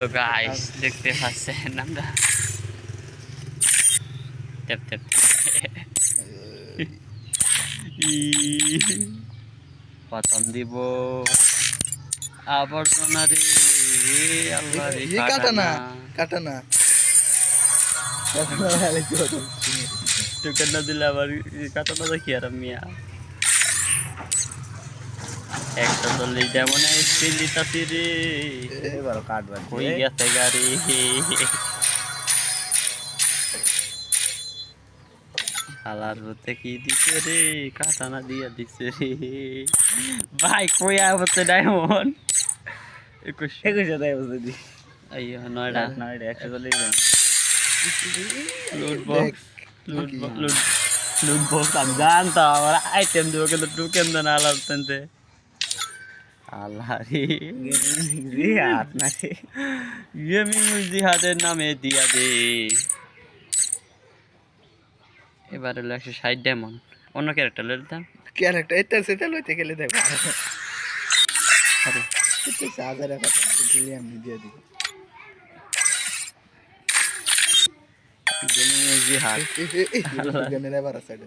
তো গাইস দেখতে পাচ্ছেন আমরা টেপ টেপ পতন দিব আবর্জনা রে আল্লাহ রে ये কাটানা काटना টোকেন না দিলে আবার কাটানা দেখি আর মিয়া 140 যেমন স্পিড দিতাছি রে এবার কাটবা কই গেছে গাড়ি হালার হতে কি দিছে রে কাটানা দিয়া দিছে রে ভাই কই আবতে ডায়মন্ড 21 তাই বুঝতে দি আইয়া নয়ডা 140 লুট বক্স লুট বক্স আমি জানতাম আমার আইটেম দিব কিন্তু টোকেন দেন আলার তেনতে আল্লাহ রে জিহাদ না গেমিং জিহাদের নামে দিয়া দে এবারে 160 ডায়মন্ড অন্য ক্যারেক্টার লইতাম ক্যারেক্টার এটা সেটা লইতে গেলে দেখো আরে এটা সাজারে কথা দিলি আমি দিয়ে দিব গেমিং জিহাদ গনে এবার সাইডে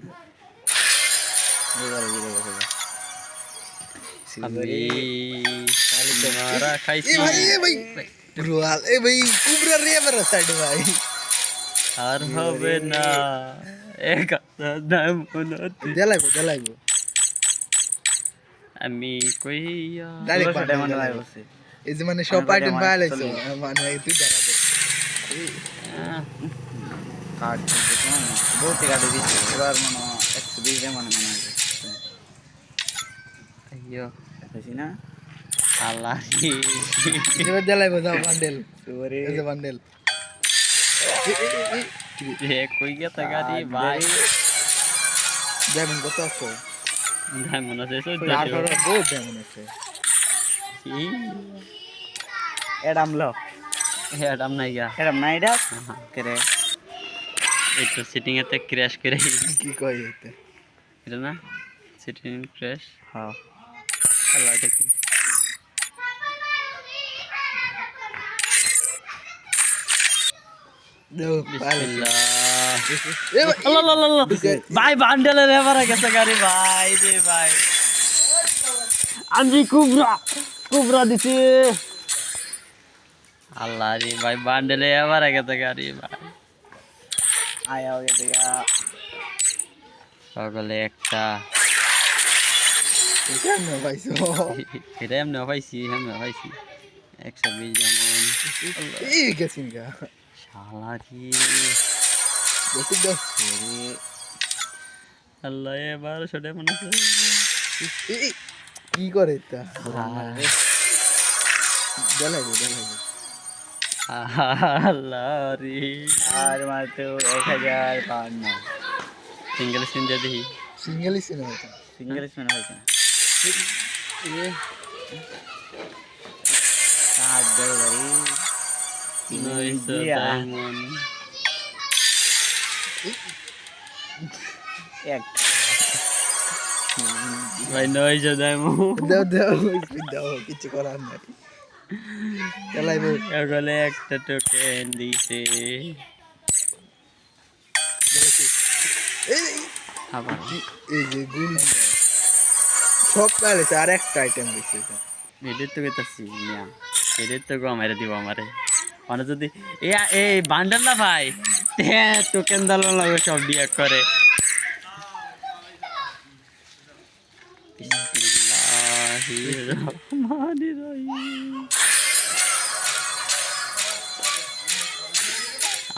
এবার দিয়ে গেছে আমি মারা খাইছি ভাই ব্রুয়াল এ ভাই কুবরা রে এবার সাইডে ভাই আর হবে না এক ডায়মন্ড দেলাইবো আমি কইয়া ডাইরেক্ট ডায়মন্ড লাগাইছে এই যে মানে সব আইটেম ফাইল হইছে মানে তুই দেখাতে কাট বহুত কাটে দিছে এবার মনে 120 এ মনে হয় আইয়ো দেখছি না আল্লাহ রে এবার দেলাইবো যাও বান্ডেল এই যে বান্ডেল এ কই গেছে গাড়ি ভাই ডায়মন্ড কত আছে ডায়মন্ড আছে 18 বহুত ডায়মন্ড আছে এডাম লো এডাম নাই গা এডাম নাই ডা করে এই তো সিটিং এতে ক্র্যাশ করে কি কই এটা এটা না সিটিং ক্র্যাশ হ্যাঁ আল্লাহ এটা কি বিসমিল্লাহ আল্লাহ আল্লাহ ভাই বান্ডেলের এবারে গেছে গাড়ি ভাই রে ভাই আমি কুবরা দিছি আল্লাহ রে ভাই বান্ডেলে এবারে গেছে গাড়ি ভাই আয়া হয়ে গেছে সকলে একটা কেমনে পাইছো এটা এমনি পাইছি 120 যেমন এই গেছিন গা শালা রে দেখি দাও আল্লাহ এবার সেটা মনে আছে কি করে এটা দেলাইবো আল্লাহ রে আর মাত্র 1000 না সিঙ্গেল সিন দিয়ে দেখি সিঙ্গেলই সিন হইতা সিঙ্গেল সিন হইতা কাট দে ভাই নয়শো ডায়মন্ড এক ভাই 900 ডায়মন্ড দাও কিছু করার নাই দেলাইবো এগুলো একটা টোকেন দিছে আবার এই যে গুল সব পাইছে আর একটা আইটেম দিছে এদের তো কেতাছি মিয়া এদের তো গো মেরে দিব আমারে মানে যদি এই বান্ডেল না ভাই টোকেন দালাল লাগে সব বিয়া করে বিসমিল্লাহির রহমানির রহিম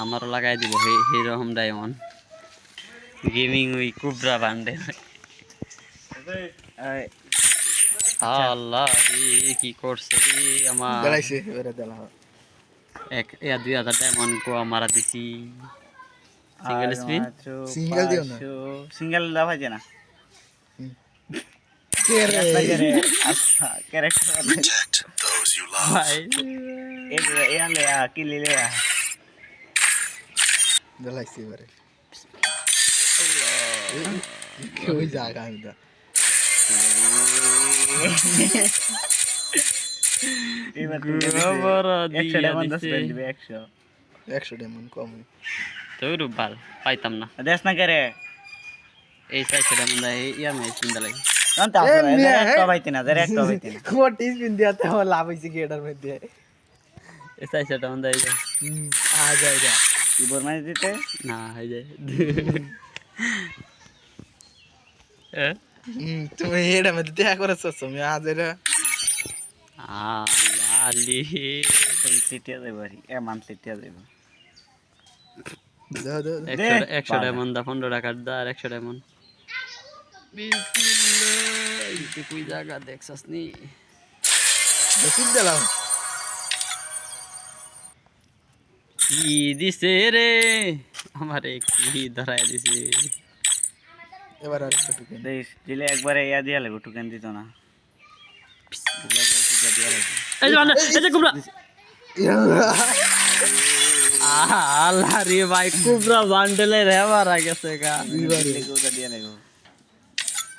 আমারও লাগাই দিব হিরোহম ডায়মন্ড গেমিং উই কুবরা বান্ডেল আল্লাহ রে কি করছে রে আমার দেলাইছে এবারে দেলা 2000 ডায়মন্ড কো মারা দিছি সিঙ্গেল স্পিন সিঙ্গেল দিও না সিঙ্গেল দাও যায় না কে রে আচ্ছা ক্যারেক্টার ভাই এ আলে কি লিলে দেলাইছে এবারে ওই জায়গা আমি দা এবার গোবর 100 দিয়া ডায়মন্ড দিছে। দিবে 100 100 ডায়মন্ড কম তোর ভাল পাইতাম না দেশ না করে এই সাইডটা মনে হয় ইয়ার মাই সিন্দালাই জানতে এ আসলে মিয়া, একটা পাইতে না একটা পাইতে না কোট স্পিন দিয়াতে আমার লাভ হইছে কি এটার মধ্যে এই সাইডটা মনে হয় আ যায় যা কি বোর মারি দিতে না হয়ে যায় এ? তুমি এটার মধ্যে দেখা করেছো তুমি আজ এটা আল্লাহ আলি এই তিটিয়া যাইব আর এ মান তিটিয়া যাইব দাও দাও দে, 100 পারবে। ডায়মন্ড দা 15 টাকার দা আর 100 ডায়মন্ড বিসমিল্লাহ তুই জায়গা দেখছস নি বেশি দিলাম কি দিছে রে আমারে কি ধরায় দিছে এবার আর একটা টোকেন দেশ দিলে একবারে ইয়া দিয়া লাগবে টুকেন দিত না দিলে একবারে টুকেন দিয়া লাগবে এই যে বান্দা, এই যে কুবরা আল্লাহ রে ভাই কুবরা বান্ডেলে রে মারা গেছে গা দিলে ওটা দিয়া লাগবে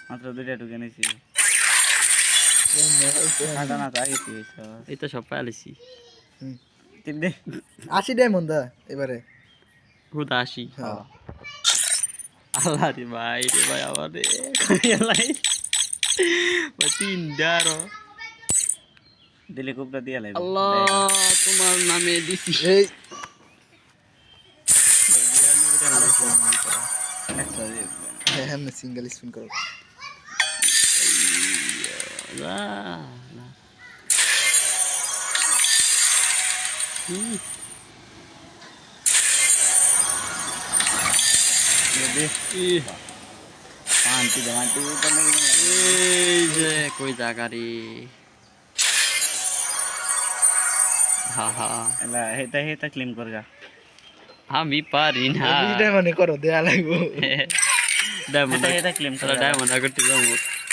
মাত্র 2টা টুকেন নিছি কাটা না তাই কি এই তো সব পাইছি তিন দে 80 ডায়মন্ড দা এবারে হুদা আসি হ্যাঁ আল্লাহ রে ভাই আমারে লাই তিন ডারো দিলে কুপটা দিয়া লাগবে আল্লাহ তোমার নামে দিছি এই একটা দিয়ে দিবে। হ্যাঁ সিঙ্গেল স্পিন করো না না হুম দিয়ে দে ই- পান্তি দে মাটি তো নাকি এই যে কই জায়গা রে হা হা এলা হেতা ক্লেম করগা আমি পারি না 20 ডায়মন্ড করো দেয়া লাগবো ডায়মন্ড হেতা ক্লেম করগা ডায়মন্ড করতে যাবো